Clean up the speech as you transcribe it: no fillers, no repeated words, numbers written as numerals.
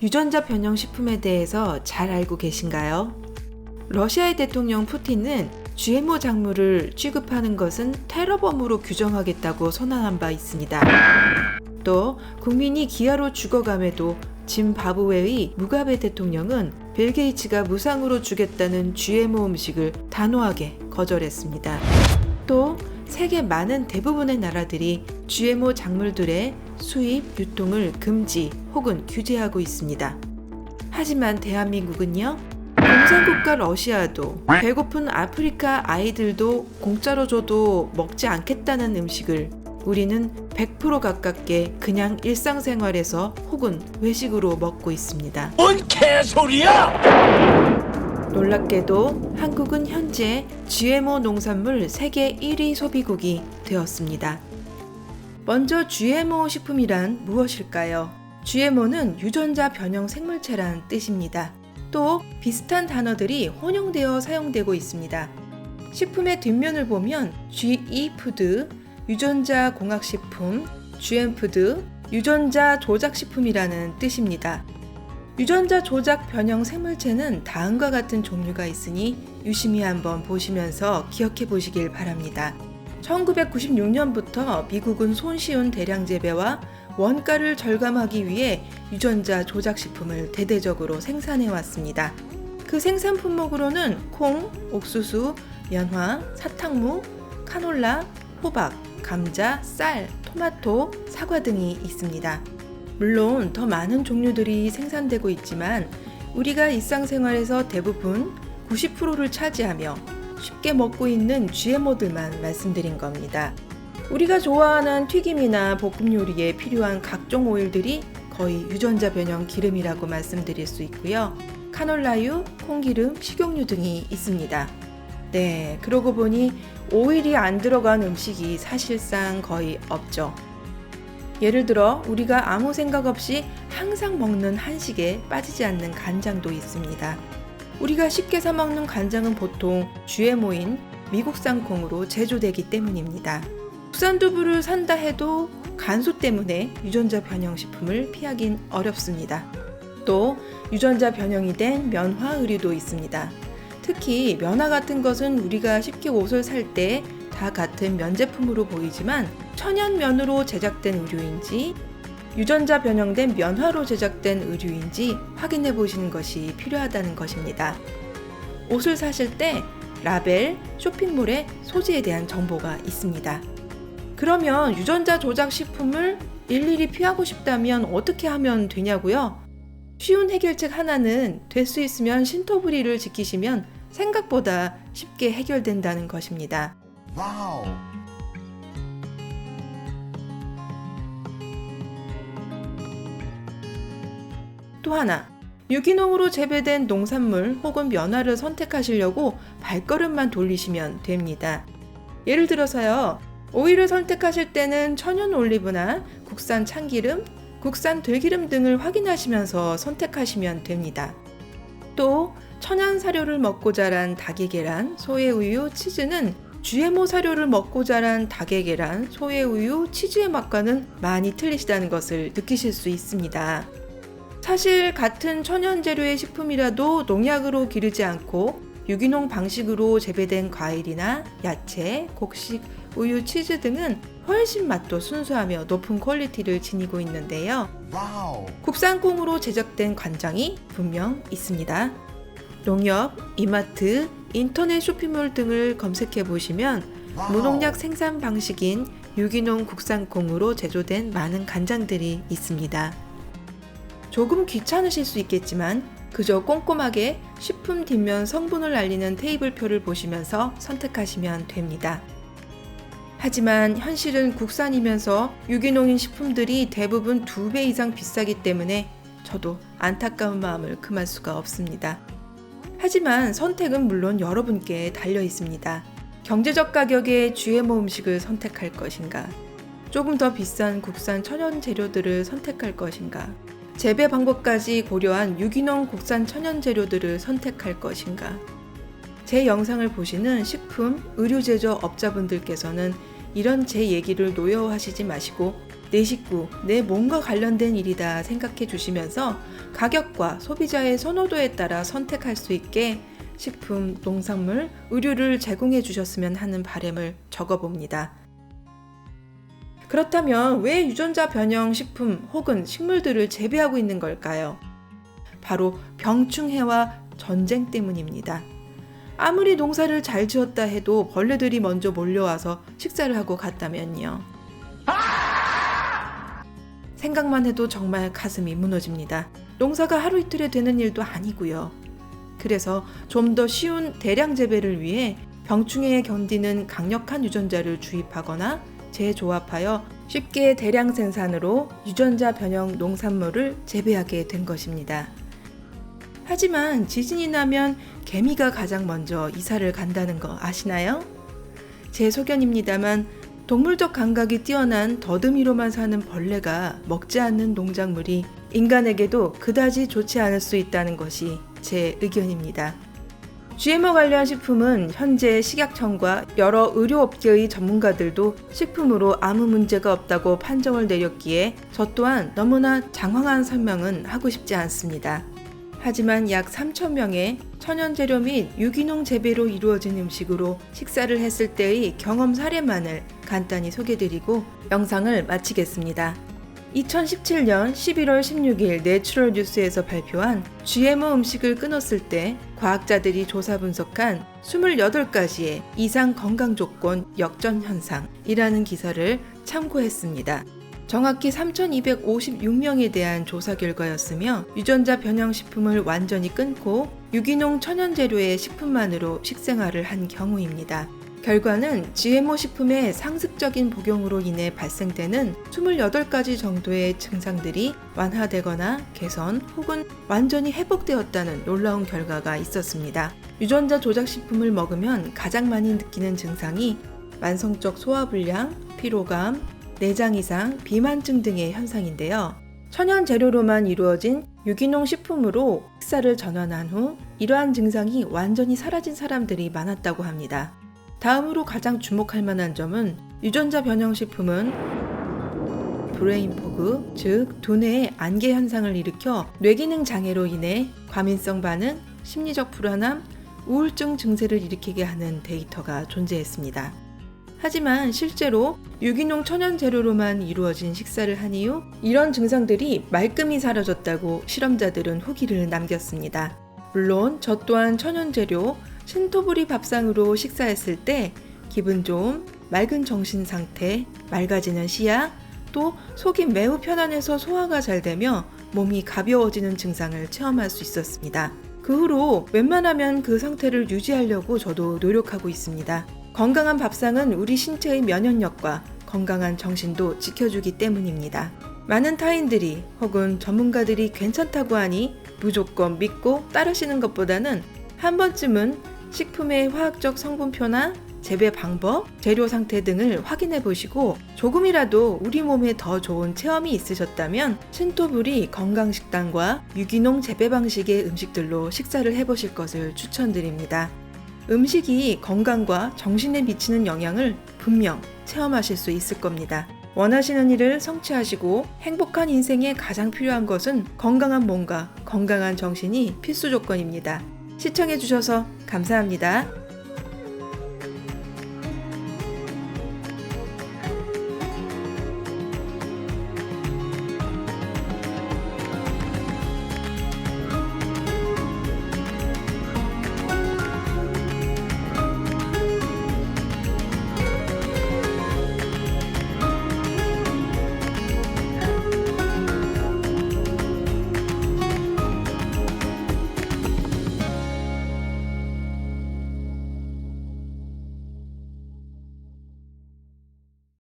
유전자 변형 식품에 대해서 잘 알고 계신가요? 러시아의 대통령 푸틴은 GMO 작물을 취급하는 것은 테러범으로 규정하겠다고 선언한 바 있습니다. 또 국민이 기아로 죽어감에도 짐바브웨의 무가베 대통령은 빌 게이츠가 무상으로 주겠다는 GMO 음식을 단호하게 거절했습니다. 또 세계 많은 대부분의 나라들이 GMO 작물들의 수입, 유통을 금지 혹은 규제하고 있습니다. 하지만 대한민국은요? 공산국가 러시아도 배고픈 아프리카 아이들도 공짜로 줘도 먹지 않겠다는 음식을 우리는 100% 가깝게 그냥 일상생활에서 혹은 외식으로 먹고 있습니다. 뭔 개소리야! 놀랍게도 한국은 현재 GMO 농산물 세계 1위 소비국이 되었습니다. 먼저 GMO 식품이란 무엇일까요? GMO는 유전자 변형 생물체란 뜻입니다. 또 비슷한 단어들이 혼용되어 사용되고 있습니다. 식품의 뒷면을 보면 GE 푸드, 유전자 공학식품, GM 푸드, 유전자 조작식품이라는 뜻입니다. 유전자 조작 변형 생물체는 다음과 같은 종류가 있으니 유심히 한번 보시면서 기억해 보시길 바랍니다. 1996년부터 미국은 손쉬운 대량 재배와 원가를 절감하기 위해 유전자 조작식품을 대대적으로 생산해 왔습니다. 그 생산 품목으로는 콩, 옥수수, 면화, 사탕무, 카놀라, 호박, 감자, 쌀, 토마토, 사과 등이 있습니다. 물론 더 많은 종류들이 생산되고 있지만 우리가 일상생활에서 대부분 90%를 차지하며 쉽게 먹고 있는 GMO들만 말씀드린 겁니다. 우리가 좋아하는 튀김이나 볶음 요리에 필요한 각종 오일들이 거의 유전자 변형 기름이라고 말씀드릴 수 있고요. 카놀라유, 콩기름, 식용유 등이 있습니다. 네, 그러고 보니 오일이 안 들어간 음식이 사실상 거의 없죠. 예를 들어 우리가 아무 생각 없이 항상 먹는 한식에 빠지지 않는 간장도 있습니다. 우리가 쉽게 사 먹는 간장은 보통 GMO인 미국산 콩으로 제조되기 때문입니다. 국산 두부를 산다 해도 간수 때문에 유전자 변형 식품을 피하긴 어렵습니다. 또 유전자 변형이 된 면화 의류도 있습니다. 특히 면화 같은 것은 우리가 쉽게 옷을 살 때 다 같은 면 제품으로 보이지만 천연 면으로 제작된 의류인지 유전자 변형된 면화로 제작된 의류인지 확인해 보시는 것이 필요하다는 것입니다. 옷을 사실 때 라벨, 쇼핑몰에 소재에 대한 정보가 있습니다. 그러면 유전자 조작 식품을 일일이 피하고 싶다면 어떻게 하면 되냐고요? 쉬운 해결책 하나는 될 수 있으면 신토부리를 지키시면 생각보다 쉽게 해결된다는 것입니다. 와우. 또 하나, 유기농으로 재배된 농산물 혹은 면화를 선택하시려고 발걸음만 돌리시면 됩니다. 예를 들어서요, 오일을 선택하실 때는 천연 올리브나 국산 참기름, 국산 들기름 등을 확인하시면서 선택하시면 됩니다. 또 천연 사료를 먹고 자란 닭의 계란, 소의 우유, 치즈는 GMO 사료를 먹고 자란 닭의 계란, 소의 우유, 치즈의 맛과는 많이 틀리시다는 것을 느끼실 수 있습니다. 사실 같은 천연 재료의 식품이라도 농약으로 기르지 않고 유기농 방식으로 재배된 과일이나 야채, 곡식, 우유, 치즈 등은 훨씬 맛도 순수하며 높은 퀄리티를 지니고 있는데요. 와우. 국산 콩으로 제작된 간장이 분명 있습니다. 농협, 이마트, 인터넷 쇼핑몰 등을 검색해 보시면 무농약 생산 방식인 유기농 국산 콩으로 제조된 많은 간장들이 있습니다. 조금 귀찮으실 수 있겠지만 그저 꼼꼼하게 식품 뒷면 성분을 알리는 테이블표를 보시면서 선택하시면 됩니다. 하지만 현실은 국산이면서 유기농인 식품들이 대부분 2배 이상 비싸기 때문에 저도 안타까운 마음을 금할 수가 없습니다. 하지만 선택은 물론 여러분께 달려 있습니다. 경제적 가격의 GMO 음식을 선택할 것인가? 조금 더 비싼 국산 천연 재료들을 선택할 것인가? 재배 방법까지 고려한 유기농 국산 천연 재료들을 선택할 것인가? 제 영상을 보시는 식품, 의류 제조 업자분들께서는 이런 제 얘기를 노여워하시지 마시고 내 식구, 내 몸과 관련된 일이다 생각해 주시면서 가격과 소비자의 선호도에 따라 선택할 수 있게 식품, 농산물, 의류를 제공해 주셨으면 하는 바람을 적어봅니다. 그렇다면 왜 유전자 변형 식품 혹은 식물들을 재배하고 있는 걸까요? 바로 병충해와 전쟁 때문입니다. 아무리 농사를 잘 지었다 해도 벌레들이 먼저 몰려와서 식사를 하고 갔다면요. 생각만 해도 정말 가슴이 무너집니다. 농사가 하루 이틀에 되는 일도 아니고요. 그래서 좀 더 쉬운 대량 재배를 위해 병충해에 견디는 강력한 유전자를 주입하거나 재조합하여 쉽게 대량 생산으로 유전자 변형 농산물을 재배하게 된 것입니다. 하지만 지진이 나면 개미가 가장 먼저 이사를 간다는 거 아시나요? 제 소견입니다만 동물적 감각이 뛰어난 더듬이로만 사는 벌레가 먹지 않는 농작물이 인간에게도 그다지 좋지 않을 수 있다는 것이 제 의견입니다. GMO 관련 식품은 현재 식약청과 여러 의료업계의 전문가들도 식품으로 아무 문제가 없다고 판정을 내렸기에 저 또한 너무나 장황한 설명은 하고 싶지 않습니다. 하지만 약 3,000명의 천연재료 및 유기농 재배로 이루어진 음식으로 식사를 했을 때의 경험 사례만을 간단히 소개드리고 영상을 마치겠습니다. 2017년 11월 16일 내추럴 뉴스에서 발표한 GMO 음식을 끊었을 때 과학자들이 조사 분석한 28가지의 이상 건강 조건 역전 현상이라는 기사를 참고했습니다. 정확히 3,256명에 대한 조사 결과였으며 유전자 변형 식품을 완전히 끊고 유기농 천연재료의 식품만으로 식생활을 한 경우입니다. 결과는 GMO 식품의 상습적인 복용으로 인해 발생되는 28가지 정도의 증상들이 완화되거나 개선 혹은 완전히 회복되었다는 놀라운 결과가 있었습니다. 유전자 조작 식품을 먹으면 가장 많이 느끼는 증상이 만성적 소화불량, 피로감, 내장 이상, 비만증 등의 현상인데요. 천연 재료로만 이루어진 유기농 식품으로 식사를 전환한 후 이러한 증상이 완전히 사라진 사람들이 많았다고 합니다. 다음으로 가장 주목할 만한 점은 유전자 변형 식품은 브레인 포그, 즉 두뇌의 안개 현상을 일으켜 뇌기능 장애로 인해 과민성 반응, 심리적 불안함, 우울증 증세를 일으키게 하는 데이터가 존재했습니다. 하지만 실제로 유기농 천연 재료로만 이루어진 식사를 한 이후 이런 증상들이 말끔히 사라졌다고 실험자들은 후기를 남겼습니다. 물론 저 또한 천연 재료 신토부리 밥상으로 식사했을 때 기분 좋음, 맑은 정신 상태, 맑아지는 시야, 또 속이 매우 편안해서 소화가 잘 되며 몸이 가벼워지는 증상을 체험할 수 있었습니다. 그 후로 웬만하면 그 상태를 유지하려고 저도 노력하고 있습니다. 건강한 밥상은 우리 신체의 면역력과 건강한 정신도 지켜주기 때문입니다. 많은 타인들이 혹은 전문가들이 괜찮다고 하니 무조건 믿고 따르시는 것보다는 한 번쯤은 식품의 화학적 성분표나 재배 방법, 재료 상태 등을 확인해 보시고 조금이라도 우리 몸에 더 좋은 체험이 있으셨다면 신토부리 건강식단과 유기농 재배 방식의 음식들로 식사를 해보실 것을 추천드립니다. 음식이 건강과 정신에 미치는 영향을 분명 체험하실 수 있을 겁니다. 원하시는 일을 성취하시고 행복한 인생에 가장 필요한 것은 건강한 몸과 건강한 정신이 필수 조건입니다. 시청해주셔서 감사합니다.